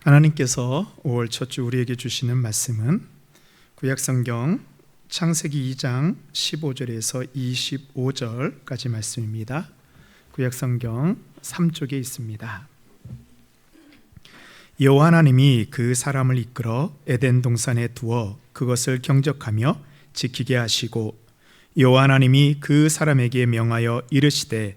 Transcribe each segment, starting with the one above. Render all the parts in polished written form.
하나님께서 5월 첫 주 우리에게 주시는 말씀은 구약성경 창세기 2장 15절에서 25절까지 말씀입니다. 구약성경 3쪽에 있습니다. 여호와 하나님이 그 사람을 이끌어 에덴 동산에 두어 그것을 경적하며 지키게 하시고, 여호와 하나님이 그 사람에게 명하여 이르시되,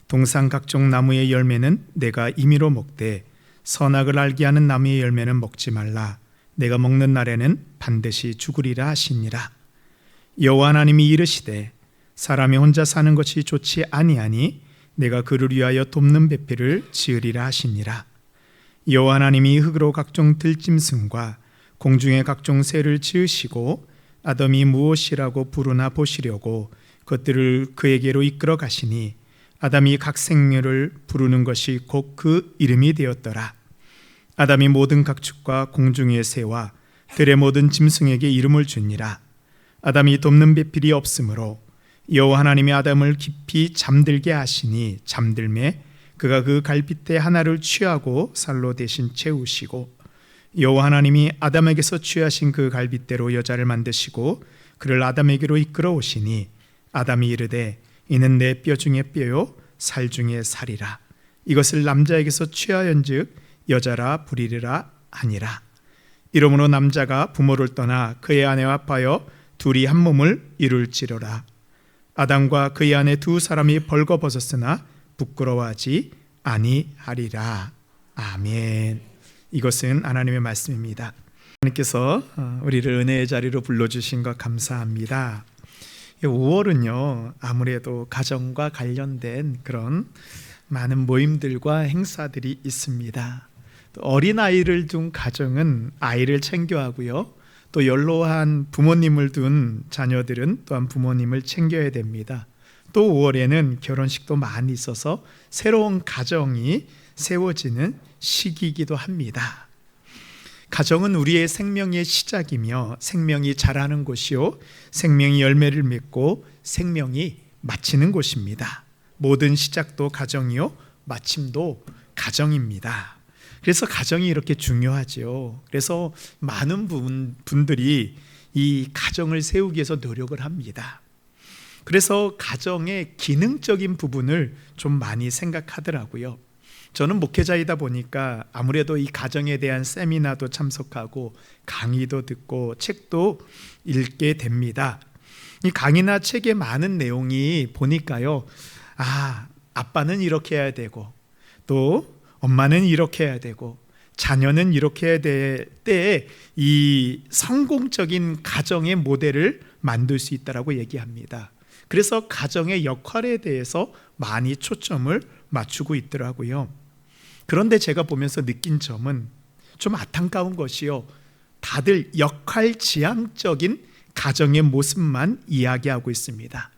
동산 각종 나무의 열매는 내가 임의로 먹되 선악을 알게 하는 나무의 열매는 먹지 말라. 내가 먹는 날에는 반드시 죽으리라 하시니라. 여호와 하나님이 이르시되, 사람이 혼자 사는 것이 좋지 아니하니 내가 그를 위하여 돕는 배필을 지으리라 하시니라. 여호와 하나님이 흙으로 각종 들짐승과 공중의 각종 새를 지으시고, 아담이 무엇이라고 부르나 보시려고 그것들을 그에게로 이끌어 가시니, 아담이 각 생물을 부르는 것이 곧 그 이름이 되었더라. 아담이 모든 각축과 공중의 새와 들의 모든 짐승에게 이름을 주니라. 아담이 돕는 배필이 없으므로 여호와 하나님이 아담을 깊이 잠들게 하시니, 잠들매 그가 그 갈빗대 하나를 취하고 살로 대신 채우시고, 여호와 하나님이 아담에게서 취하신 그 갈빗대로 여자를 만드시고 그를 아담에게로 이끌어 오시니, 아담이 이르되, 이는 내 뼈 중에 뼈요 살 중에 살이라. 이것을 남자에게서 취하연즉 여자라 부리리라 하니라. 이러므로 남자가 부모를 떠나 그의 아내와 합하여 둘이 한 몸을 이룰지로라. 아담과 그의 아내 두 사람이 벌거벗었으나 부끄러워하지 아니하리라. 아멘. 이것은 하나님의 말씀입니다. 하나님께서 우리를 은혜의 자리로 불러주신 것 감사합니다. 5월은요, 아무래도 가정과 관련된 그런 많은 모임들과 행사들이 있습니다. 또 어린아이를 둔 가정은 아이를 챙겨야 하고요, 또 연로한 부모님을 둔 자녀들은 또한 부모님을 챙겨야 됩니다. 또 5월에는 결혼식도 많이 있어서 새로운 가정이 세워지는 시기이기도 합니다. 가정은 우리의 생명의 시작이며 생명이 자라는 곳이요, 생명이 열매를 맺고 생명이 마치는 곳입니다. 모든 시작도 가정이요, 마침도 가정입니다. 그래서 가정이 이렇게 중요하죠. 그래서 많은 분들이 이 가정을 세우기 위해서 노력을 합니다. 그래서 가정의 기능적인 부분을 좀 많이 생각하더라고요. 저는 목회자이다 보니까 아무래도 이 가정에 대한 세미나도 참석하고 강의도 듣고 책도 읽게 됩니다. 이 강의나 책의 많은 내용이 보니까요, 아빠는 이렇게 해야 되고, 또 엄마는 이렇게 해야 되고, 자녀는 이렇게 해야 될 때 이 성공적인 가정의 모델을 만들 수 있다라고 얘기합니다. 그래서 가정의 역할에 대해서 많이 초점을 맞추고 있더라고요. 그런데 제가 보면서 느낀 점은 좀 안타까운 것이요, 다들 역할 지향적인 가정의 모습만 이야기하고 있습니다.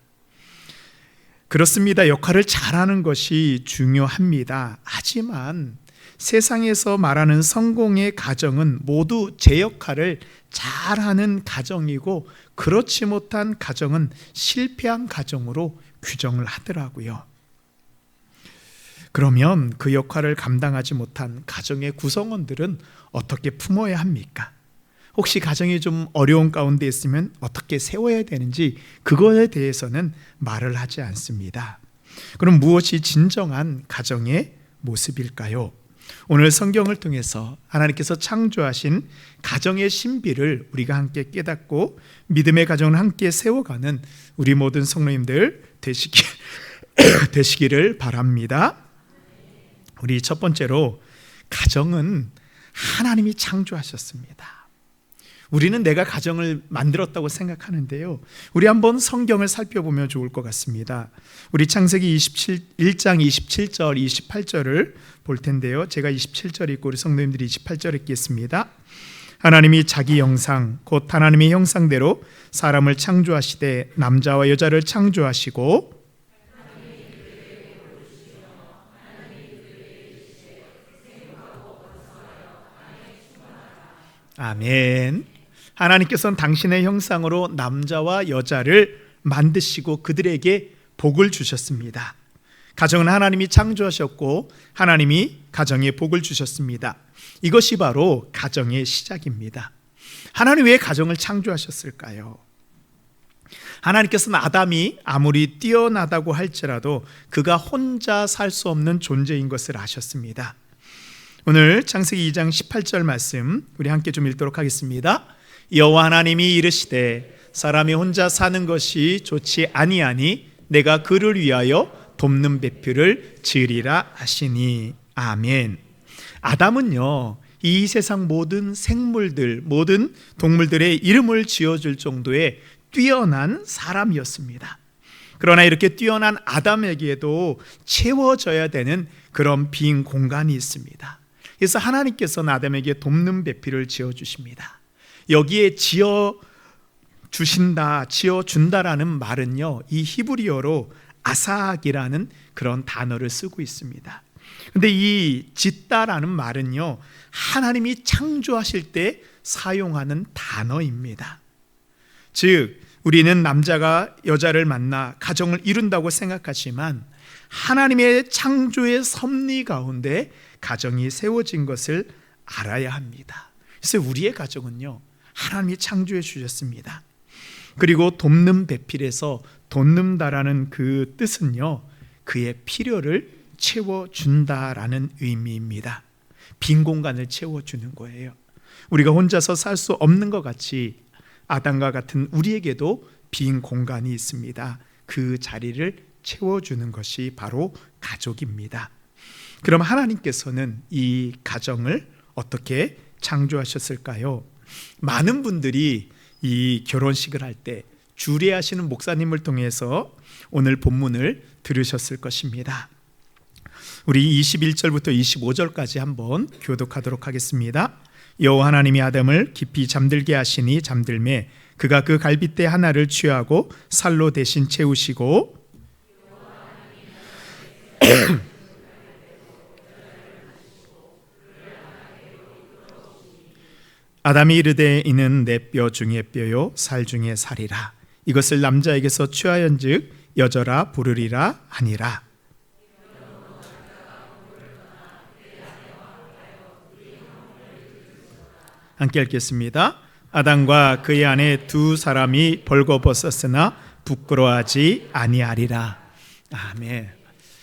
그렇습니다. 역할을 잘하는 것이 중요합니다. 하지만 세상에서 말하는 성공의 가정은 모두 제 역할을 잘하는 가정이고, 그렇지 못한 가정은 실패한 가정으로 규정을 하더라고요. 그러면 그 역할을 감당하지 못한 가정의 구성원들은 어떻게 품어야 합니까? 혹시 가정이 좀 어려운 가운데 있으면 어떻게 세워야 되는지, 그거에 대해서는 말을 하지 않습니다. 그럼 무엇이 진정한 가정의 모습일까요? 오늘 성경을 통해서 하나님께서 창조하신 가정의 신비를 우리가 함께 깨닫고 믿음의 가정을 함께 세워가는 우리 모든 성도님들 되시기를 바랍니다. 우리 첫 번째로, 가정은 하나님이 창조하셨습니다. 우리는 내가 가정을 만들었다고 생각하는데요, 우리 한번 성경을 살펴보면 좋을 것 같습니다. 우리 창세기 1장 27절 28절을 볼 텐데요, 제가 27절 읽고 우리 성도님들이 28절 읽겠습니다. 하나님이 자기 형상 곧 하나님의 형상대로 사람을 창조하시되 남자와 여자를 창조하시고, 아멘. 하나님께서는 당신의 형상으로 남자와 여자를 만드시고 그들에게 복을 주셨습니다. 가정은 하나님이 창조하셨고 하나님이 가정에 복을 주셨습니다. 이것이 바로 가정의 시작입니다. 하나님 왜 가정을 창조하셨을까요? 하나님께서는 아담이 아무리 뛰어나다고 할지라도 그가 혼자 살 수 없는 존재인 것을 아셨습니다. 오늘 창세기 2장 18절 말씀 우리 함께 좀 읽도록 하겠습니다. 여호와 하나님이 이르시되 사람이 혼자 사는 것이 좋지 아니하니 내가 그를 위하여 돕는 배필을 지으리라 하시니. 아멘. 아담은요, 이 세상 모든 생물들, 모든 동물들의 이름을 지어줄 정도의 뛰어난 사람이었습니다. 그러나 이렇게 뛰어난 아담에게도 채워져야 되는 그런 빈 공간이 있습니다. 그래서 하나님께서는 아담에게 돕는 배필을 지어주십니다. 여기에 지어주신다, 지어준다라는 말은요, 이 히브리어로 아삭이라는 그런 단어를 쓰고 있습니다. 근데 이 짓다라는 말은요, 하나님이 창조하실 때 사용하는 단어입니다. 즉, 우리는 남자가 여자를 만나 가정을 이룬다고 생각하지만 하나님의 창조의 섭리 가운데 가정이 세워진 것을 알아야 합니다. 그래서 우리의 가정은요, 하나님이 창조해 주셨습니다. 그리고 돕는 배필에서 돕는다라는 그 뜻은요, 그의 필요를 채워준다라는 의미입니다. 빈 공간을 채워주는 거예요. 우리가 혼자서 살 수 없는 것 같이 아담과 같은 우리에게도 빈 공간이 있습니다. 그 자리를 채워주는 것이 바로 가족입니다. 그럼 하나님께서는 이 가정을 어떻게 창조하셨을까요? 많은 분들이 이 결혼식을 할 때 주례하시는 목사님을 통해서 오늘 본문을 들으셨을 것입니다. 우리 21절부터 25절까지 한번 교독하도록 하겠습니다. 여호와 하나님이 아담을 깊이 잠들게 하시니 잠들매 그가 그 갈빗대 하나를 취하고 살로 대신 채우시고 아담이 이르되 이는 내 뼈 중에 뼈요 살 중에 살이라. 이것을 남자에게서 취하연즉 여자라 부르리라 하니라. 함께 읽겠습니다. 아담과 그의 아내 두 사람이 벌거벗었으나 부끄러워하지 아니하리라. 아멘.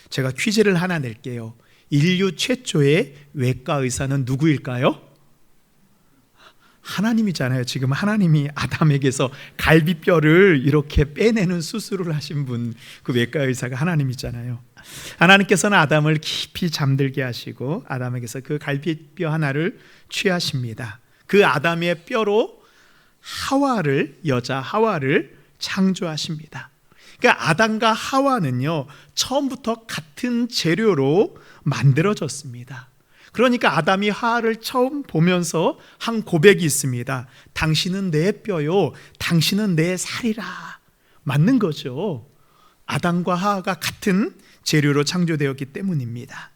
제가 퀴즈를 하나 낼게요. 인류 최초의 외과 의사는 누구일까요? 하나님이잖아요. 지금 하나님이 아담에게서 갈비뼈를 이렇게 빼내는 수술을 하신 분, 그 외과 의사가 하나님이잖아요. 하나님께서는 아담을 깊이 잠들게 하시고 아담에게서 그 갈비뼈 하나를 취하십니다. 그 아담의 뼈로 하와를, 여자 하와를 창조하십니다. 그러니까 아담과 하와는요, 처음부터 같은 재료로 만들어졌습니다. 그러니까 아담이 하와를 처음 보면서 한 고백이 있습니다. 당신은 내 뼈요, 당신은 내 살이라. 맞는 거죠. 아담과 하와가 같은 재료로 창조되었기 때문입니다.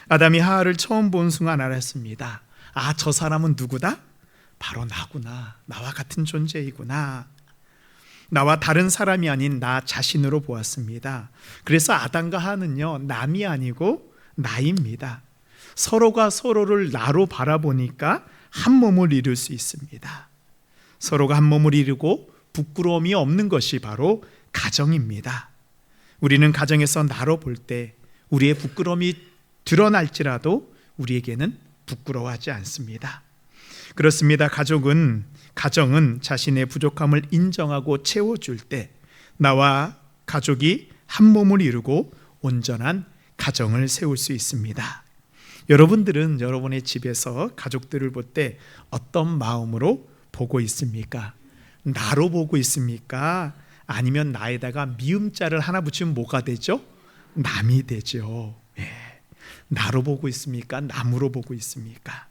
아담이 하와를 처음 본 순간 알았습니다. 아, 저 사람은 누구다? 바로 나구나. 나와 같은 존재이구나. 나와 다른 사람이 아닌 나 자신으로 보았습니다. 그래서 아담과 하와는요, 남이 아니고 나입니다. 서로가 서로를 나로 바라보니까 한 몸을 이룰 수 있습니다. 서로가 한 몸을 이루고 부끄러움이 없는 것이 바로 가정입니다. 우리는 가정에서 나로 볼 때 우리의 부끄러움이 드러날지라도 우리에게는 부끄러워하지 않습니다. 그렇습니다. 가정은 자신의 부족함을 인정하고 채워줄 때 나와 가족이 한 몸을 이루고 온전한 가정을 세울 수 있습니다. 여러분들은 여러분의 집에서 가족들을 볼 때 어떤 마음으로 보고 있습니까? 나로 보고 있습니까? 아니면 나에다가 미음자를 하나 붙이면 뭐가 되죠? 남이 되죠. 나로 보고 있습니까? 남으로 보고 있습니까?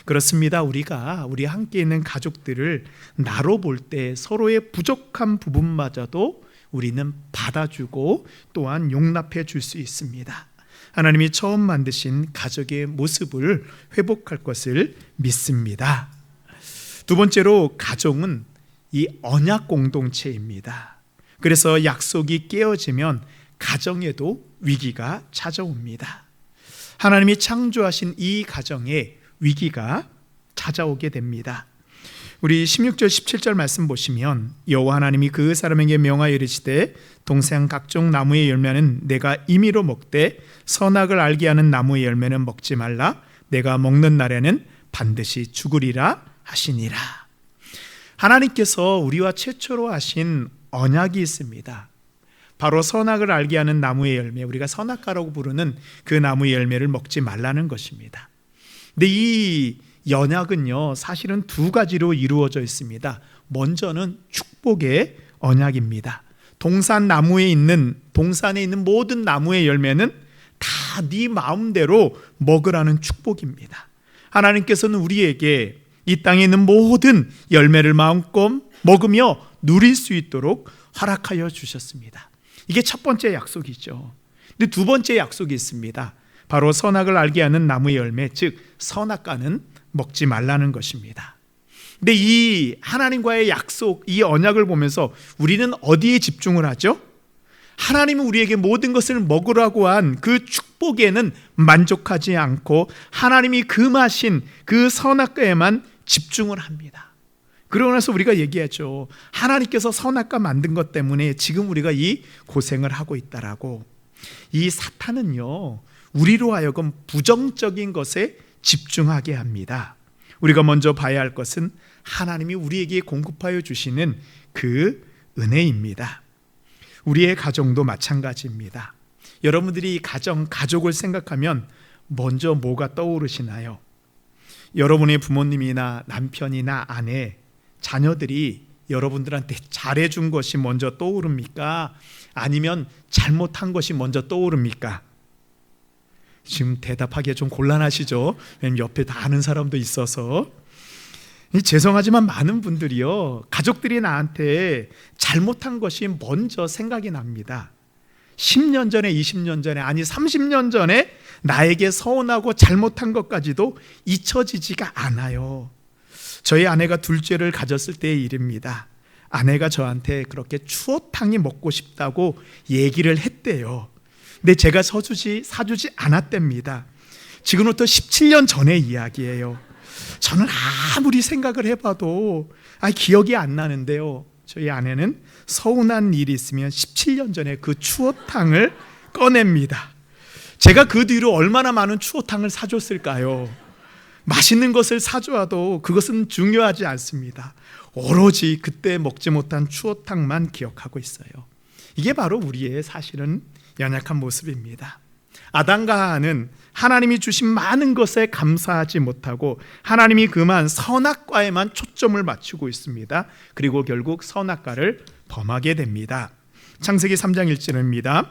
그렇습니다. 우리 함께 있는 가족들을 나로 볼 때 서로의 부족한 부분마저도 우리는 받아주고 또한 용납해 줄 수 있습니다. 하나님이 처음 만드신 가족의 모습을 회복할 것을 믿습니다. 두 번째로 가정은 이 언약 공동체입니다. 그래서 약속이 깨어지면 가정에도 위기가 찾아옵니다. 하나님이 창조하신 이 가정에 위기가 찾아오게 됩니다. 우리 16절 17절 말씀 보시면 여호와 하나님이 그 사람에게 명하여 이르시되 동산 각종 나무의 열매는 내가 임의로 먹되 선악을 알게 하는 나무의 열매는 먹지 말라. 내가 먹는 날에는 반드시 죽으리라 하시니라. 하나님께서 우리와 최초로 하신 언약이 있습니다. 바로 선악을 알게 하는 나무의 열매, 우리가 선악과라고 부르는 그 나무의 열매를 먹지 말라는 것입니다. 근데 이 언약은요, 사실은 두 가지로 이루어져 있습니다. 먼저는 축복의 언약입니다. 동산에 있는 모든 나무의 열매는 다 네 마음대로 먹으라는 축복입니다. 하나님께서는 우리에게 이 땅에 있는 모든 열매를 마음껏 먹으며 누릴 수 있도록 허락하여 주셨습니다. 이게 첫 번째 약속이죠. 근데 두 번째 약속이 있습니다. 바로 선악을 알게 하는 나무의 열매, 즉 선악과는 먹지 말라는 것입니다. 근데 이 하나님과의 약속, 이 언약을 보면서 우리는 어디에 집중을 하죠? 하나님은 우리에게 모든 것을 먹으라고 한 그 축복에는 만족하지 않고 하나님이 금하신 그 선악과에만 집중을 합니다. 그러고 나서 우리가 얘기하죠. 하나님께서 선악과 만든 것 때문에 지금 우리가 이 고생을 하고 있다라고. 이 사탄은요, 우리로 하여금 부정적인 것에 집중하게 합니다. 우리가 먼저 봐야 할 것은 하나님이 우리에게 공급하여 주시는 그 은혜입니다. 우리의 가정도 마찬가지입니다. 여러분들이 가족을 생각하면 먼저 뭐가 떠오르시나요? 여러분의 부모님이나 남편이나 아내, 자녀들이 여러분들한테 잘해준 것이 먼저 떠오릅니까? 아니면 잘못한 것이 먼저 떠오릅니까? 지금 대답하기가 좀 곤란하시죠? 왜냐면 옆에 다 아는 사람도 있어서. 죄송하지만 많은 분들이요, 가족들이 나한테 잘못한 것이 먼저 생각이 납니다. 10년 전에, 20년 전에, 아니 30년 전에 나에게 서운하고 잘못한 것까지도 잊혀지지가 않아요. 저희 아내가 둘째를 가졌을 때의 일입니다. 아내가 저한테 그렇게 추어탕이 먹고 싶다고 얘기를 했대요. 근데 제가 사주지 않았답니다. 지금부터 17년 전의 이야기예요. 저는 아무리 생각을 해봐도 기억이 안 나는데요, 저희 아내는 서운한 일이 있으면 17년 전에 그 추어탕을 꺼냅니다. 제가 그 뒤로 얼마나 많은 추어탕을 사줬을까요? 맛있는 것을 사줘도 그것은 중요하지 않습니다. 오로지 그때 먹지 못한 추어탕만 기억하고 있어요. 이게 바로 우리의 사실은 연약한 모습입니다. 아담과 하와는 하나님이 주신 많은 것에 감사하지 못하고 하나님이 금한 선악과에만 초점을 맞추고 있습니다. 그리고 결국 선악과를 범하게 됩니다. 창세기 3장 1절입니다.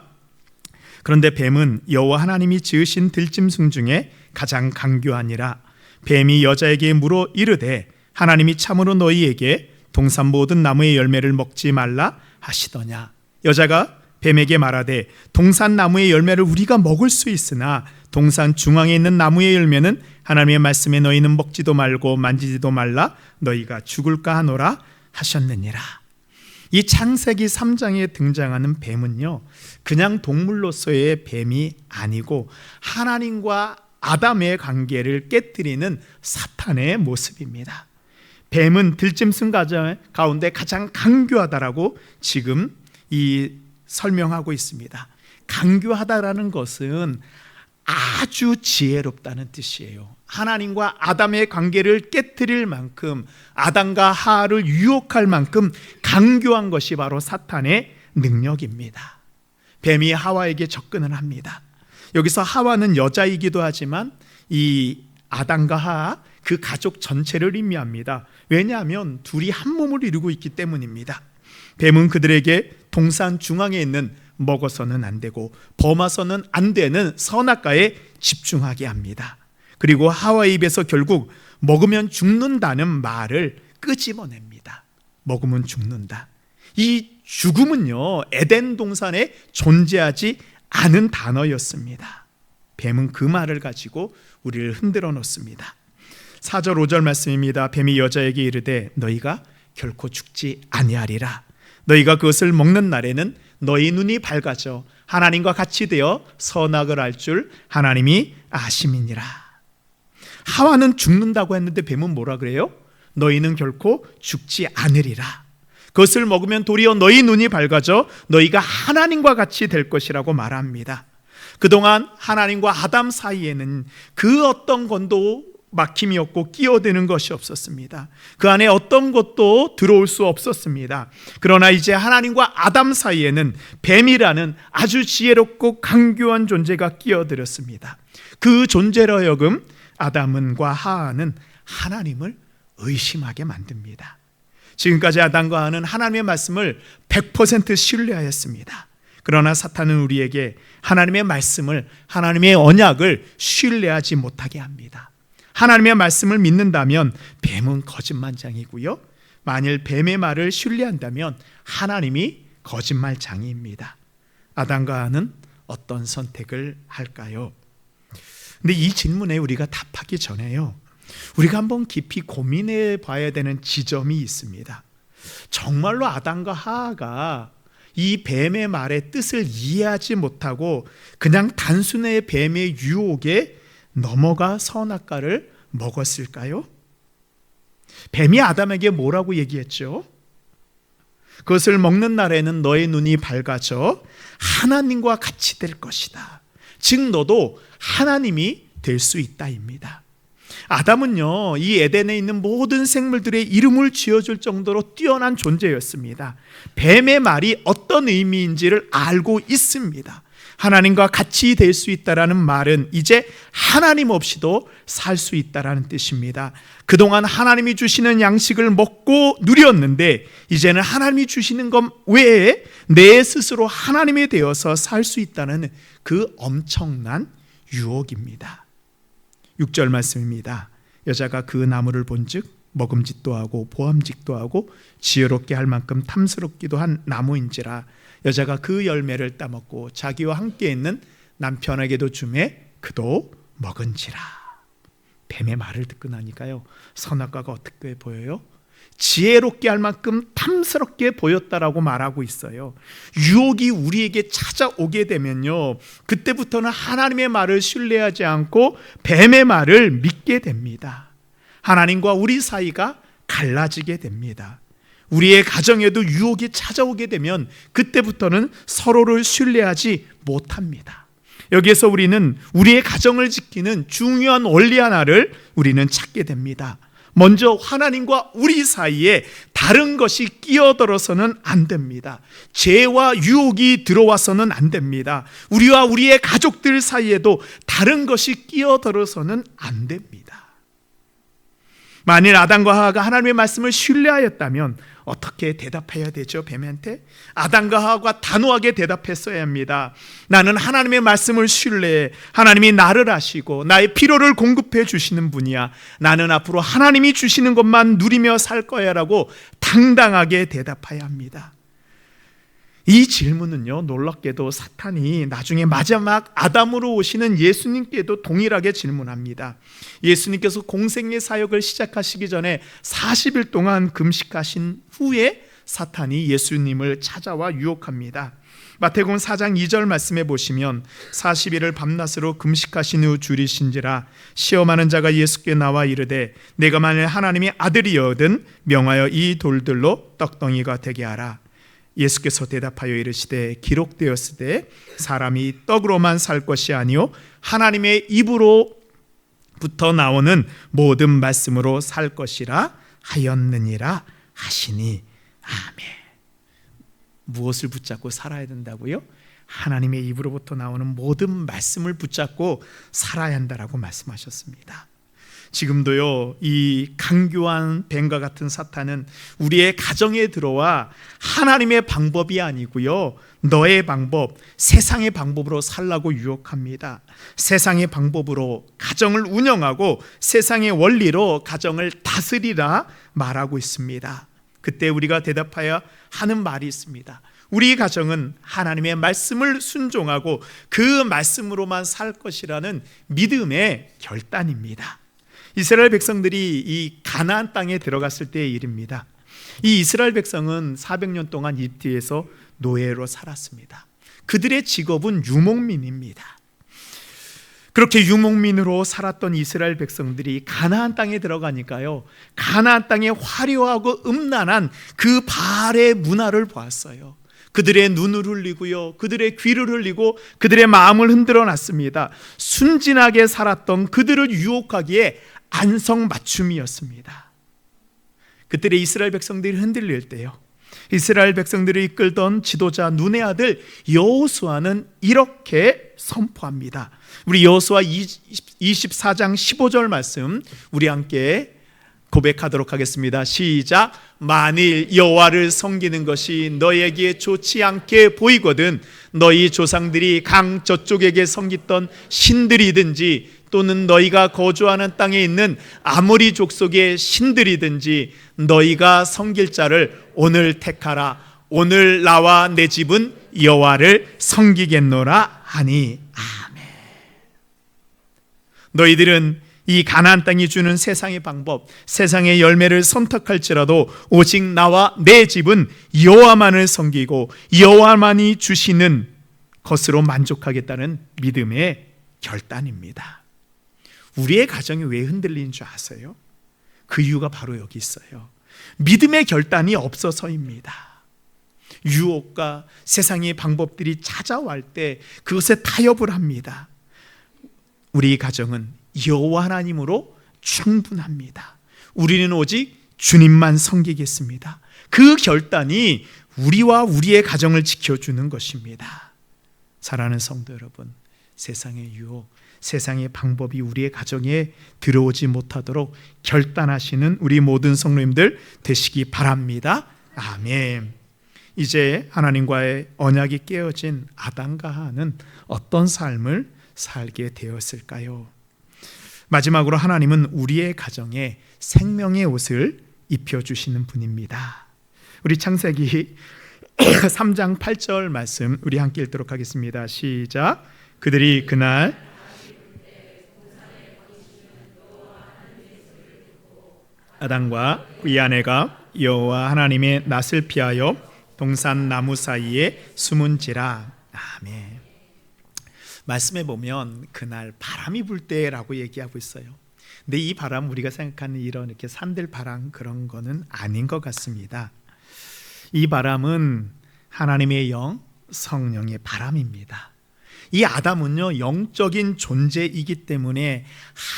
그런데 뱀은 여호와 하나님이 지으신 들짐승 중에 가장 강교하니라. 뱀이 여자에게 물어 이르되 하나님이 참으로 너희에게 동산 모든 나무의 열매를 먹지 말라 하시더냐. 여자가 뱀에게 말하되 동산 나무의 열매를 우리가 먹을 수 있으나 동산 중앙에 있는 나무의 열매는 하나님의 말씀에 너희는 먹지도 말고 만지지도 말라 너희가 죽을까 하노라 하셨느니라. 이 창세기 3장에 등장하는 뱀은요, 그냥 동물로서의 뱀이 아니고 하나님과 아담의 관계를 깨뜨리는 사탄의 모습입니다. 뱀은 들짐승 가운데 가장 강교하다라고 지금 설명하고 있습니다. 강교하다라는 것은 아주 지혜롭다는 뜻이에요. 하나님과 아담의 관계를 깨뜨릴 만큼, 아담과 하와를 유혹할 만큼 강교한 것이 바로 사탄의 능력입니다. 뱀이 하와에게 접근을 합니다. 여기서 하와는 여자이기도 하지만 이 아담과 하와, 그 가족 전체를 의미합니다. 왜냐하면 둘이 한 몸을 이루고 있기 때문입니다. 뱀은 그들에게 동산 중앙에 있는 먹어서는 안 되고 범해서는 안 되는 선악과에 집중하게 합니다. 그리고 하와의 입에서 결국 먹으면 죽는다는 말을 끄집어냅니다. 먹으면 죽는다. 이 죽음은요, 에덴 동산에 존재하지 않은 단어였습니다. 뱀은 그 말을 가지고 우리를 흔들어 놓습니다. 4절 5절 말씀입니다. 뱀이 여자에게 이르되 너희가 결코 죽지 아니하리라. 너희가 그것을 먹는 날에는 너희 눈이 밝아져 하나님과 같이 되어 선악을 알 줄 하나님이 아심이니라. 하와는 죽는다고 했는데 뱀은 뭐라 그래요? 너희는 결코 죽지 않으리라. 그것을 먹으면 도리어 너희 눈이 밝아져 너희가 하나님과 같이 될 것이라고 말합니다. 그동안 하나님과 아담 사이에는 그 어떤 건도 막힘이 없고 끼어드는 것이 없었습니다. 그 안에 어떤 것도 들어올 수 없었습니다. 그러나 이제 하나님과 아담 사이에는 뱀이라는 아주 지혜롭고 강교한 존재가 끼어들었습니다. 그 존재로 하여금 아담과 하와는 하나님을 의심하게 만듭니다. 지금까지 아담과 하와는 하나님의 말씀을 100% 신뢰하였습니다. 그러나 사탄은 우리에게 하나님의 말씀을, 하나님의 언약을 신뢰하지 못하게 합니다. 하나님의 말씀을 믿는다면 뱀은 거짓말장이고요, 만일 뱀의 말을 신뢰한다면 하나님이 거짓말장이입니다. 아담과 하와는 어떤 선택을 할까요? 근데 이 질문에 우리가 답하기 전에요, 우리가 한번 깊이 고민해 봐야 되는 지점이 있습니다. 정말로 아담과 하와가 이 뱀의 말의 뜻을 이해하지 못하고 그냥 단순히 뱀의 유혹에 넘어가 선악과를 먹었을까요? 뱀이 아담에게 뭐라고 얘기했죠? 그것을 먹는 날에는 너의 눈이 밝아져 하나님과 같이 될 것이다. 즉 너도 하나님이 될 수 있다입니다. 아담은요, 이 에덴에 있는 모든 생물들의 이름을 지어줄 정도로 뛰어난 존재였습니다. 뱀의 말이 어떤 의미인지를 알고 있습니다. 하나님과 같이 될 수 있다라는 말은 이제 하나님 없이도 살 수 있다라는 뜻입니다. 그동안 하나님이 주시는 양식을 먹고 누렸는데 이제는 하나님이 주시는 것 외에 내 스스로 하나님이 되어서 살 수 있다는 그 엄청난 유혹입니다. 6절 말씀입니다. 여자가 그 나무를 본즉 먹음직도 하고 보암직도 하고 지혜롭게 할 만큼 탐스럽기도 한 나무인지라. 여자가 그 열매를 따먹고 자기와 함께 있는 남편에게도 주매 그도 먹은지라. 뱀의 말을 듣고 나니까요, 선악과가 어떻게 보여요? 지혜롭게 할 만큼 탐스럽게 보였다라고 말하고 있어요. 유혹이 우리에게 찾아오게 되면요, 그때부터는 하나님의 말을 신뢰하지 않고 뱀의 말을 믿게 됩니다. 하나님과 우리 사이가 갈라지게 됩니다. 우리의 가정에도 유혹이 찾아오게 되면 그때부터는 서로를 신뢰하지 못합니다. 여기에서 우리는 우리의 가정을 지키는 중요한 원리 하나를 우리는 찾게 됩니다. 먼저 하나님과 우리 사이에 다른 것이 끼어들어서는 안 됩니다. 죄와 유혹이 들어와서는 안 됩니다. 우리와 우리의 가족들 사이에도 다른 것이 끼어들어서는 안 됩니다. 만일 아담과 하와가 하나님의 말씀을 신뢰하였다면 어떻게 대답해야 되죠? 뱀한테 아담과 하와가 단호하게 대답했어야 합니다. 나는 하나님의 말씀을 신뢰해. 하나님이 나를 아시고 나의 필요를 공급해 주시는 분이야. 나는 앞으로 하나님이 주시는 것만 누리며 살 거야 라고 당당하게 대답해야 합니다. 이 질문은요, 놀랍게도 사탄이 나중에 마지막 아담으로 오시는 예수님께도 동일하게 질문합니다. 예수님께서 공생의 사역을 시작하시기 전에 40일 동안 금식하신 후에 사탄이 예수님을 찾아와 유혹합니다. 마태복음 4장 2절 말씀에 보시면 40일을 밤낮으로 금식하신 후 줄이신지라. 시험하는 자가 예수께 나와 이르되 내가 만일 하나님의 아들이여든 명하여 이 돌들로 떡덩이가 되게 하라. 예수께서 대답하여 이르시되 기록되었으되 사람이 떡으로만 살 것이 아니요 하나님의 입으로부터 나오는 모든 말씀으로 살 것이라 하였느니라 하시니. 아멘. 무엇을 붙잡고 살아야 된다고요? 하나님의 입으로부터 나오는 모든 말씀을 붙잡고 살아야 한다라고 말씀하셨습니다. 지금도요, 이 강교한 뱀과 같은 사탄은 우리의 가정에 들어와 하나님의 방법이 아니고요, 너의 방법, 세상의 방법으로 살라고 유혹합니다. 세상의 방법으로 가정을 운영하고 세상의 원리로 가정을 다스리라 말하고 있습니다. 그때 우리가 대답해야 하는 말이 있습니다. 우리 가정은 하나님의 말씀을 순종하고 그 말씀으로만 살 것이라는 믿음의 결단입니다. 이스라엘 백성들이 이 가나안 땅에 들어갔을 때의 일입니다. 이 이스라엘 백성은 400년 동안 이집트에서 노예로 살았습니다. 그들의 직업은 유목민입니다. 그렇게 유목민으로 살았던 이스라엘 백성들이 가나안 땅에 들어가니까요, 가나안 땅의 화려하고 음란한 그 바알의 문화를 보았어요. 그들의 눈을 흘리고요, 그들의 귀를 흘리고 그들의 마음을 흔들어 놨습니다. 순진하게 살았던 그들을 유혹하기에 안성맞춤이었습니다. 그들의 이스라엘 백성들이 흔들릴 때요, 이스라엘 백성들을 이끌던 지도자 눈의 아들 여호수아는 이렇게 선포합니다. 우리 여호수아 24장 15절 말씀 우리 함께 고백하도록 하겠습니다. 시작. 만일 여호와를 섬기는 것이 너에게 좋지 않게 보이거든 너희 조상들이 강 저쪽에게 섬겼던 신들이든지 또는 너희가 거주하는 땅에 있는 아모리 족속의 신들이든지 너희가 섬길 자를 오늘 택하라. 오늘 나와 내 집은 여호와를 섬기겠노라 하니. 아멘. 너희들은 이 가나안 땅이 주는 세상의 방법, 세상의 열매를 선택할지라도 오직 나와 내 집은 여호와만을 섬기고 여호와만이 주시는 것으로 만족하겠다는 믿음의 결단입니다. 우리의 가정이 왜 흔들리는 줄 아세요? 그 이유가 바로 여기 있어요. 믿음의 결단이 없어서입니다. 유혹과 세상의 방법들이 찾아올 때 그것에 타협을 합니다. 우리 가정은 여호와 하나님으로 충분합니다. 우리는 오직 주님만 섬기겠습니다. 그 결단이 우리와 우리의 가정을 지켜주는 것입니다. 사랑하는 성도 여러분, 세상의 유혹, 세상의 방법이 우리의 가정에 들어오지 못하도록 결단하시는 우리 모든 성도님들 되시기 바랍니다. 아멘. 이제 하나님과의 언약이 깨어진 아담과 하와는 어떤 삶을 살게 되었을까요? 마지막으로 하나님은 우리의 가정에 생명의 옷을 입혀주시는 분입니다. 우리 창세기 3장 8절 말씀 우리 함께 읽도록 하겠습니다. 시작. 그들이 그날 아담과 그의 아내가 여호와 하나님의 낯을 피하여 동산 나무 사이에 숨은지라. 아멘. 말씀에 보면 그날 바람이 불 때라고 얘기하고 있어요. 근데 이 바람 우리가 생각하는 이런 이렇게 산들 바람 그런 거는 아닌 것 같습니다. 이 바람은 하나님의 영, 성령의 바람입니다. 이 아담은요, 영적인 존재이기 때문에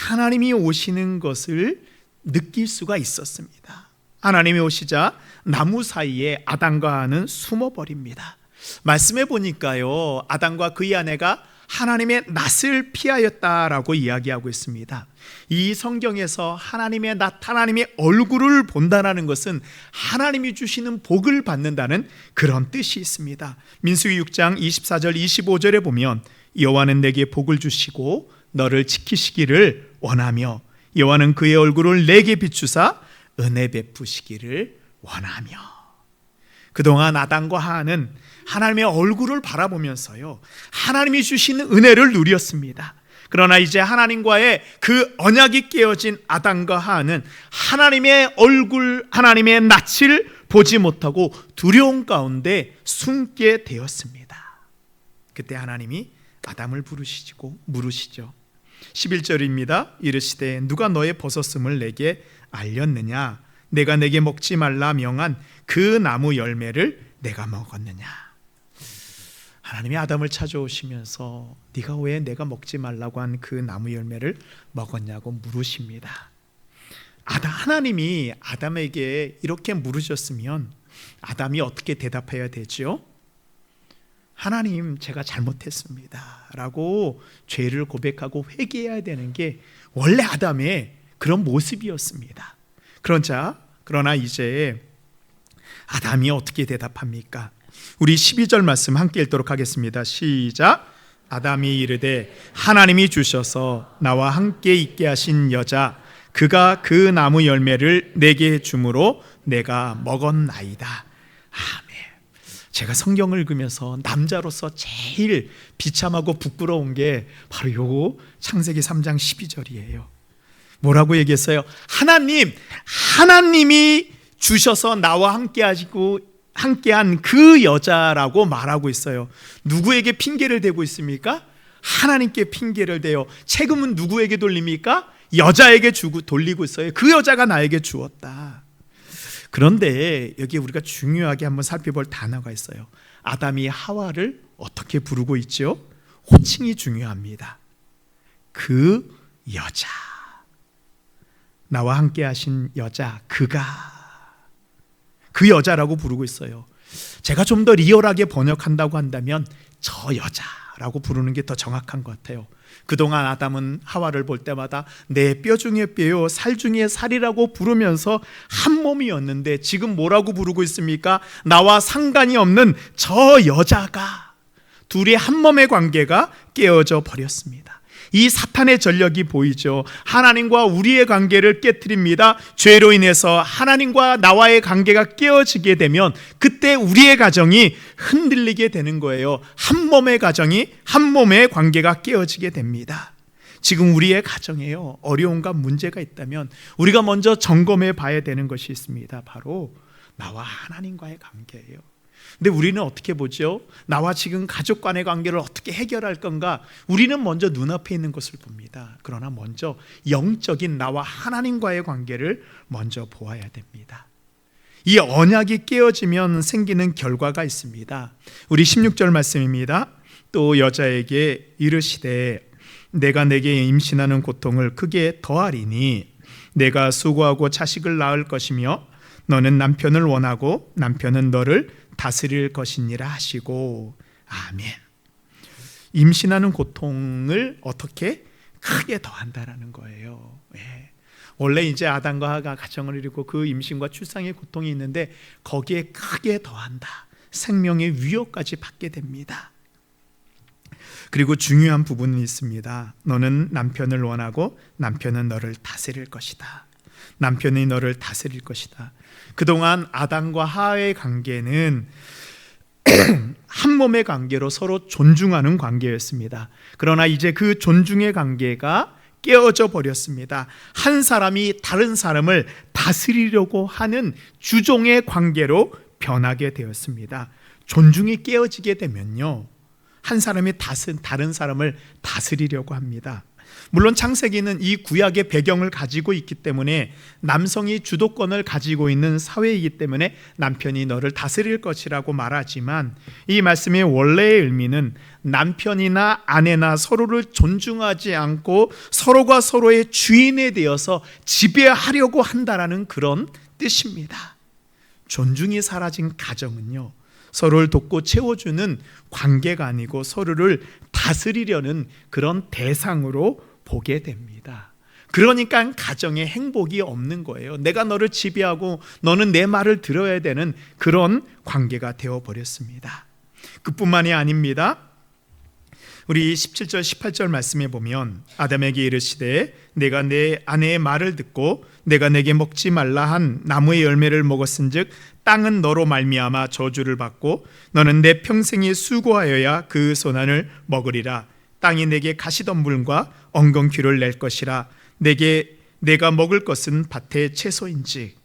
하나님이 오시는 것을 느낄 수가 있었습니다. 하나님이 오시자 나무 사이에 아담과 하와는 숨어버립니다. 말씀해 보니까요, 아담과 그의 아내가 하나님의 낯을 피하였다라고 이야기하고 있습니다. 이 성경에서 하나님의 낯, 하나님의 얼굴을 본다는 것은 하나님이 주시는 복을 받는다는 그런 뜻이 있습니다. 민수기 6장 24절 25절에 보면 여호와는 내게 복을 주시고 너를 지키시기를 원하며 여호와는 그의 얼굴을 내게 비추사 은혜 베푸시기를 원하며. 그동안 아담과 하와는 하나님의 얼굴을 바라보면서요, 하나님이 주시는 은혜를 누렸습니다. 그러나 이제 하나님과의 그 언약이 깨어진 아담과 하와는 하나님의 얼굴, 하나님의 낯을 보지 못하고 두려움 가운데 숨게 되었습니다. 그때 하나님이 아담을 부르시고 물으시죠. 11절입니다. 이르시되 누가 너의 벗었음을 내게 알렸느냐? 내가 내게 먹지 말라 명한 그 나무 열매를 내가 먹었느냐? 하나님이 아담을 찾아오시면서 네가 왜 내가 먹지 말라고 한 그 나무 열매를 먹었냐고 물으십니다. 하나님이 아담에게 이렇게 물으셨으면 아담이 어떻게 대답해야 되죠? 하나님, 제가 잘못했습니다 라고 죄를 고백하고 회개해야 되는 게 원래 아담의 그런 모습이었습니다. 그러나 이제 아담이 어떻게 대답합니까? 우리 12절 말씀 함께 읽도록 하겠습니다. 시작. 아담이 이르되 하나님이 주셔서 나와 함께 있게 하신 여자 그가 그 나무 열매를 내게 주므로 내가 먹었나이다. 아멘. 제가 성경을 읽으면서 남자로서 제일 비참하고 부끄러운 게 바로 요거 창세기 3장 12절이에요. 뭐라고 얘기했어요? 하나님이 주셔서 나와 함께 하시고 함께한 그 여자라고 말하고 있어요. 누구에게 핑계를 대고 있습니까? 하나님께 핑계를 대요. 책임은 누구에게 돌립니까? 여자에게 돌리고 있어요. 그 여자가 나에게 주었다. 그런데 여기 우리가 중요하게 한번 살펴볼 단어가 있어요. 아담이 하와를 어떻게 부르고 있죠? 호칭이 중요합니다. 그 여자, 나와 함께 하신 여자, 그가, 그 여자라고 부르고 있어요. 제가 좀 더 리얼하게 번역한다고 한다면 저 여자라고 부르는 게 더 정확한 것 같아요. 그동안 아담은 하와를 볼 때마다 내 뼈 중에 뼈요 살 중에 살이라고 부르면서 한 몸이었는데 지금 뭐라고 부르고 있습니까? 나와 상관이 없는 저 여자가, 둘이 한 몸의 관계가 깨어져 버렸습니다. 이 사탄의 전력이 보이죠. 하나님과 우리의 관계를 깨트립니다. 죄로 인해서 하나님과 나와의 관계가 깨어지게 되면 그때 우리의 가정이 흔들리게 되는 거예요. 한 몸의 가정이, 한 몸의 관계가 깨어지게 됩니다. 지금 우리의 가정에요, 어려움과 문제가 있다면 우리가 먼저 점검해 봐야 되는 것이 있습니다. 바로 나와 하나님과의 관계예요. 근데 우리는 어떻게 보죠? 나와 지금 가족 간의 관계를 어떻게 해결할 건가? 우리는 먼저 눈앞에 있는 것을 봅니다. 그러나 먼저 영적인 나와 하나님과의 관계를 먼저 보아야 됩니다. 이 언약이 깨어지면 생기는 결과가 있습니다. 우리 16절 말씀입니다. 또 여자에게 이르시되 내가 내게 임신하는 고통을 크게 더하리니 내가 수고하고 자식을 낳을 것이며 너는 남편을 원하고 남편은 너를 다스릴 것이니라 하시고. 아멘. 임신하는 고통을 어떻게 크게 더한다라는 거예요. 예. 원래 이제 아담과 하가 가정을 이루고 그 임신과 출산의 고통이 있는데 거기에 크게 더한다. 생명의 위협까지 받게 됩니다. 그리고 중요한 부분이 있습니다. 너는 남편을 원하고 남편은 너를 다스릴 것이다. 남편이 너를 다스릴 것이다. 그동안 아담과 하와의 관계는 한 몸의 관계로 서로 존중하는 관계였습니다. 그러나 이제 그 존중의 관계가 깨어져 버렸습니다. 한 사람이 다른 사람을 다스리려고 하는 주종의 관계로 변하게 되었습니다. 존중이 깨어지게 되면요, 한 사람이 다른 사람을 다스리려고 합니다. 물론 창세기는 이 구약의 배경을 가지고 있기 때문에 남성이 주도권을 가지고 있는 사회이기 때문에 남편이 너를 다스릴 것이라고 말하지만 이 말씀의 원래의 의미는 남편이나 아내나 서로를 존중하지 않고 서로가 서로의 주인에 되어서 지배하려고 한다라는 그런 뜻입니다. 존중이 사라진 가정은요, 서로를 돕고 채워주는 관계가 아니고 서로를 다스리려는 그런 대상으로 보게 됩니다. 그러니까 가정에 행복이 없는 거예요. 내가 너를 지배하고 너는 내 말을 들어야 되는 그런 관계가 되어버렸습니다. 그뿐만이 아닙니다. 우리 17절 18절 말씀에 보면 아담에게 이르시되 내가 내 아내의 말을 듣고 내가 내게 먹지 말라 한 나무의 열매를 먹었은즉 땅은 너로 말미암아 저주를 받고 너는 내 평생에 수고하여야 그 소난을 먹으리라. 땅이 내게 가시덤불과 엉겅퀴를 낼 것이라. 내가 먹을 것은 밭의 채소인지.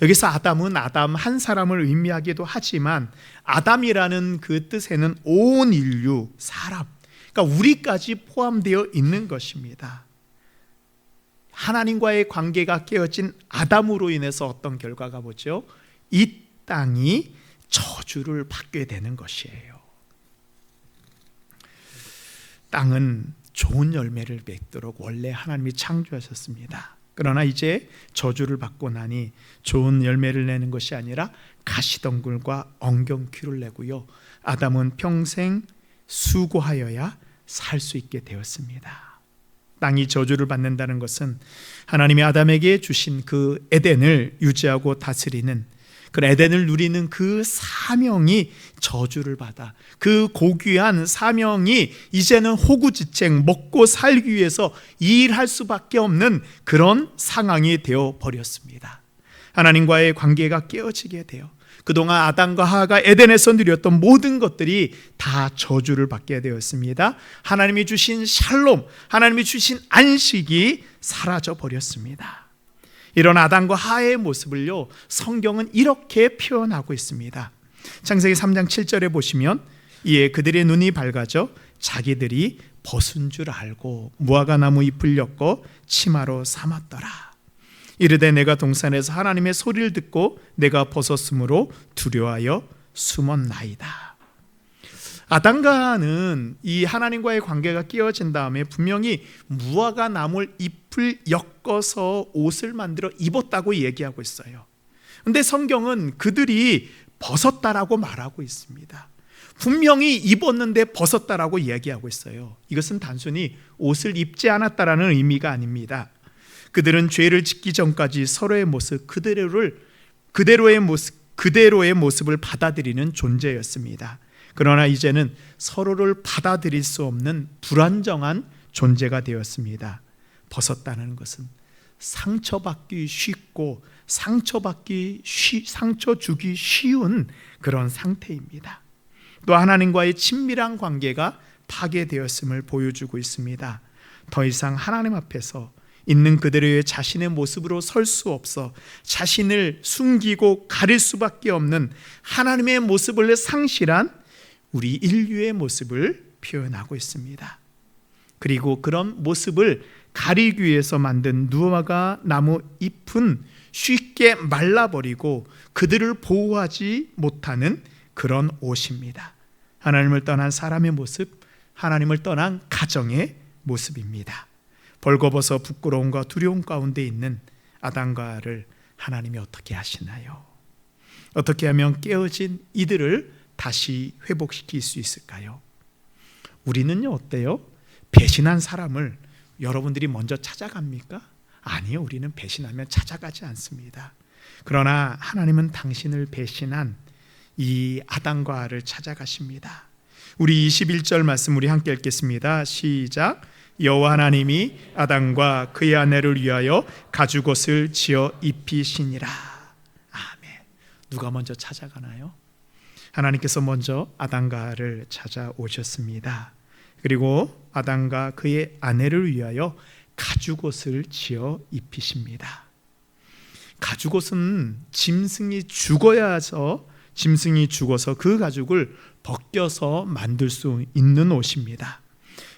여기서 아담은 아담 한 사람을 의미하기도 하지만 아담이라는 그 뜻에는 온 인류, 사람, 그러니까 우리까지 포함되어 있는 것입니다. 하나님과의 관계가 깨어진 아담으로 인해서 어떤 결과가 뭐죠? 이 땅이 저주를 받게 되는 것이에요. 땅은 좋은 열매를 맺도록 원래 하나님이 창조하셨습니다. 그러나 이제 저주를 받고 나니 좋은 열매를 내는 것이 아니라 가시덤불과 엉겅퀴를 내고요, 아담은 평생 수고하여야 살 수 있게 되었습니다. 땅이 저주를 받는다는 것은 하나님이 아담에게 주신 그 에덴을 유지하고 다스리는, 그 에덴을 누리는 그 사명이 저주를 받아 그 고귀한 사명이 이제는 호구지책, 먹고 살기 위해서 일할 수밖에 없는 그런 상황이 되어버렸습니다. 하나님과의 관계가 깨어지게 돼요. 그동안 아담과 하와가 에덴에서 누렸던 모든 것들이 다 저주를 받게 되었습니다. 하나님이 주신 샬롬, 하나님이 주신 안식이 사라져 버렸습니다. 이런 아담과 하와의 모습을요, 성경은 이렇게 표현하고 있습니다. 창세기 3장 7절에 보시면 이에 그들의 눈이 밝아져 자기들이 벗은 줄 알고 무화과 나무 잎을 엮어 치마로 삼았더라. 이르되 내가 동산에서 하나님의 소리를 듣고 내가 벗었으므로 두려워하여 숨었나이다. 아담과는 이 하나님과의 관계가 깨어진 다음에 분명히 무화과 나무 잎을 엮어서 옷을 만들어 입었다고 얘기하고 있어요. 그런데 성경은 그들이 벗었다라고 말하고 있습니다. 분명히 입었는데 벗었다라고 이야기하고 있어요. 이것은 단순히 옷을 입지 않았다라는 의미가 아닙니다. 그들은 죄를 짓기 전까지 서로의 모습 그대로의 모습을 받아들이는 존재였습니다. 그러나 이제는 서로를 받아들일 수 없는 불안정한 존재가 되었습니다. 벗었다는 것은 상처받기 쉽고 상처 주기 쉬운 그런 상태입니다. 또 하나님과의 친밀한 관계가 파괴되었음을 보여주고 있습니다. 더 이상 하나님 앞에서 있는 그대로의 자신의 모습으로 설 수 없어 자신을 숨기고 가릴 수밖에 없는 하나님의 모습을 상실한 우리 인류의 모습을 표현하고 있습니다. 그리고 그런 모습을 가리기 위해서 만든 무화과 나무 잎은 쉽게 말라버리고 그들을 보호하지 못하는 그런 옷입니다. 하나님을 떠난 사람의 모습, 하나님을 떠난 가정의 모습입니다. 벌거벗어 부끄러움과 두려움 가운데 있는 아담과 하와를 하나님이 어떻게 하시나요? 어떻게 하면 깨어진 이들을 다시 회복시킬 수 있을까요? 우리는요, 어때요? 배신한 사람을 여러분들이 먼저 찾아갑니까? 아니요, 우리는 배신하면 찾아가지 않습니다. 그러나 하나님은 당신을 배신한 이 아담과 하와를 찾아가십니다. 우리 21절 말씀 우리 함께 읽겠습니다. 시작. 여호와 하나님이 아담과 그의 아내를 위하여 가죽옷을 지어 입히시니라. 아멘. 누가 먼저 찾아가나요? 하나님께서 먼저 아담과 하와를 찾아오셨습니다. 그리고 아담과 그의 아내를 위하여 가죽옷을 지어 입히십니다. 가죽옷은 짐승이 죽어서 그 가죽을 벗겨서 만들 수 있는 옷입니다.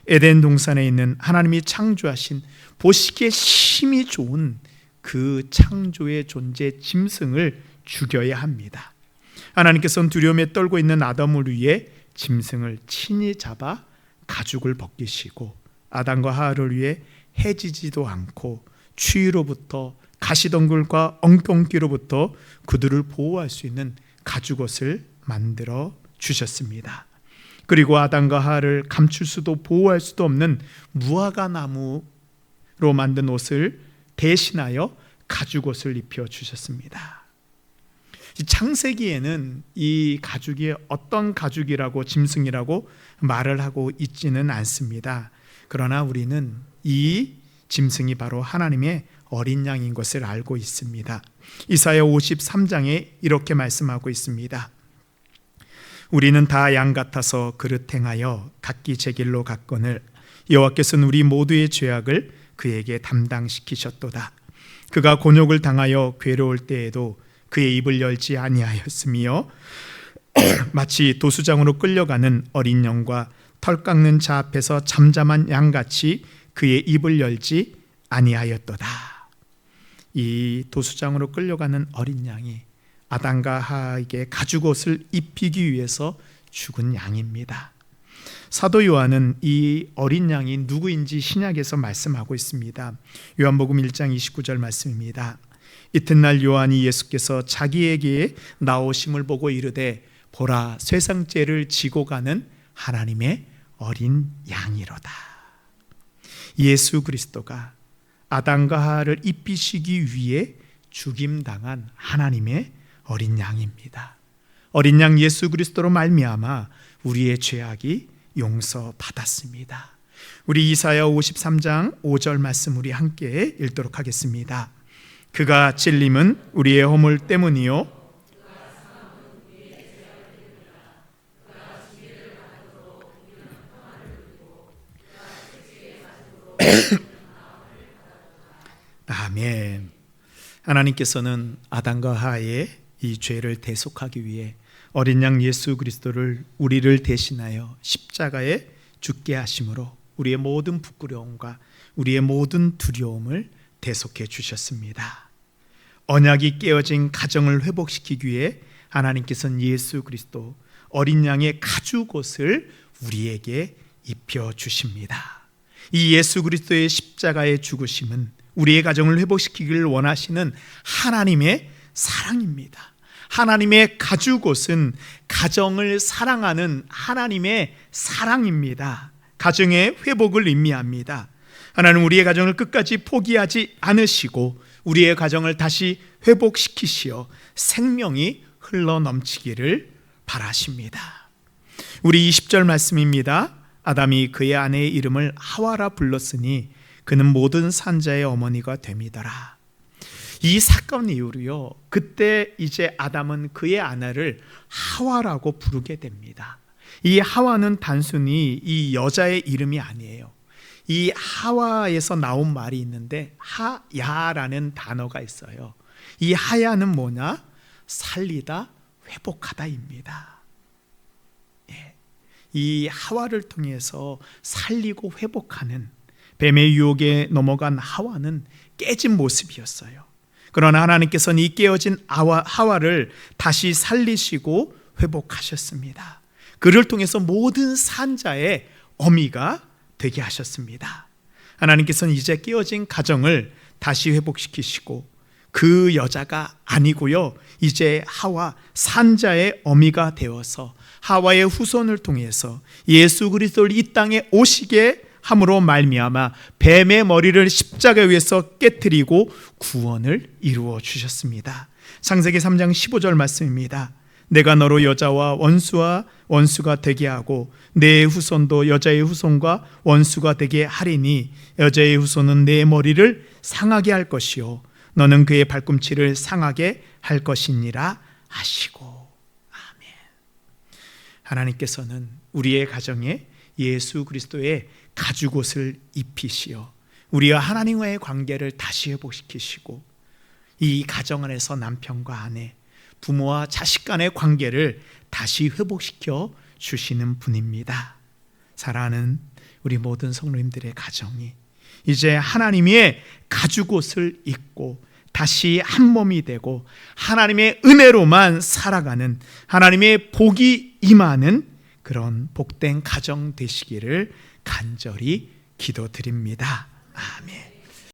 에덴 동산에 있는 하나님이 창조하신 보시기에 힘이 좋은 그 창조의 존재 짐승을 죽여야 합니다. 하나님께서는 두려움에 떨고 있는 아담을 위해 짐승을 친히 잡아 가죽을 벗기시고 아담과 하와를 위해 해지지도 않고 추위로부터 가시덩굴과 엉겅퀴로부터 그들을 보호할 수 있는 가죽옷을 만들어 주셨습니다. 그리고 아담과 하와를 감출 수도 보호할 수도 없는 무화과 나무로 만든 옷을 대신하여 가죽옷을 입혀 주셨습니다. 창세기에는 이 가죽이 어떤 가죽이라고 짐승이라고 말을 하고 있지는 않습니다. 그러나 우리는 이 짐승이 바로 하나님의 어린 양인 것을 알고 있습니다. 이사야 53장에 이렇게 말씀하고 있습니다. 우리는 다 양 같아서 그릇 행하여 각기 제 길로 갔거늘 여호와께서는 우리 모두의 죄악을 그에게 담당시키셨도다. 그가 곤욕을 당하여 괴로울 때에도 그의 입을 열지 아니하였으며 마치 도수장으로 끌려가는 어린 양과 털 깎는 자 앞에서 잠잠한 양같이 그의 입을 열지 아니하였도다. 이 도수장으로 끌려가는 어린 양이 아담과 하와에게 가죽옷을 입히기 위해서 죽은 양입니다. 사도 요한은 이 어린 양이 누구인지 신약에서 말씀하고 있습니다. 요한복음 1장 29절 말씀입니다. 이튿날 요한이 예수께서 자기에게 나오심을 보고 이르되 보라 세상 죄를 지고 가는 하나님의 어린 양이로다. 예수 그리스도가 아담과 하와를 입히시기 위해 죽임당한 하나님의 어린 양입니다. 어린 양 예수 그리스도로 말미암아 우리의 죄악이 용서받았습니다. 우리 이사야 53장 5절 말씀 우리 함께 읽도록 하겠습니다. 그가 찔림은 우리의 허물 때문이요 아멘. 하나님께서는 아담과 하와의 이 죄를 대속하기 위해 어린 양 예수 그리스도를 우리를 대신하여 십자가에 죽게 하심으로 우리의 모든 부끄러움과 우리의 모든 두려움을 대속해 주셨습니다. 언약이 깨어진 가정을 회복시키기 위해 하나님께서는 예수 그리스도 어린 양의 가죽옷을 우리에게 입혀 주십니다. 이 예수 그리스도의 십자가의 죽으심은 우리의 가정을 회복시키기를 원하시는 하나님의 사랑입니다. 하나님의 가죽옷은 가정을 사랑하는 하나님의 사랑입니다. 가정의 회복을 의미합니다. 하나님 우리의 가정을 끝까지 포기하지 않으시고 우리의 가정을 다시 회복시키시어 생명이 흘러넘치기를 바라십니다. 우리 20절 말씀입니다. 아담이 그의 아내의 이름을 하와라 불렀으니 그는 모든 산자의 어머니가 됨이더라. 이 사건 이후로요, 그때 이제 아담은 그의 아내를 하와라고 부르게 됩니다. 이 하와는 단순히 이 여자의 이름이 아니에요. 이 하와에서 나온 말이 있는데 하야라는 단어가 있어요. 이 하야는 뭐냐? 살리다, 회복하다입니다. 이 하와를 통해서 살리고 회복하는, 뱀의 유혹에 넘어간 하와는 깨진 모습이었어요. 그러나 하나님께서는 이 깨어진 하와를 다시 살리시고 회복하셨습니다. 그를 통해서 모든 산자의 어미가 되게 하셨습니다. 하나님께서는 이제 깨어진 가정을 다시 회복시키시고 그 여자가 아니고요, 이제 하와 산자의 어미가 되어서 하와의 후손을 통해서 예수 그리스도를 이 땅에 오시게 함으로 말미암아 뱀의 머리를 십자가 위에서 깨뜨리고 구원을 이루어 주셨습니다. 창세기 3장 15절 말씀입니다. 내가 너로 여자와 원수가 되게 하고 내 후손도 여자의 후손과 원수가 되게 하리니 여자의 후손은 내 머리를 상하게 할 것이요 너는 그의 발꿈치를 상하게 할 것이니라 하시고. 아멘. 하나님께서는 우리의 가정에 예수 그리스도의 가죽옷을 입히시어 우리와 하나님과의 관계를 다시 회복시키시고 이 가정 안에서 남편과 아내, 부모와 자식 간의 관계를 다시 회복시켜 주시는 분입니다. 사랑하는 우리 모든 성도님들의 가정이 이제 하나님의 가죽옷을 입고 다시 한 몸이 되고 하나님의 은혜로만 살아가는, 하나님의 복이 임하는 그런 복된 가정 되시기를 간절히 기도드립니다. 아멘.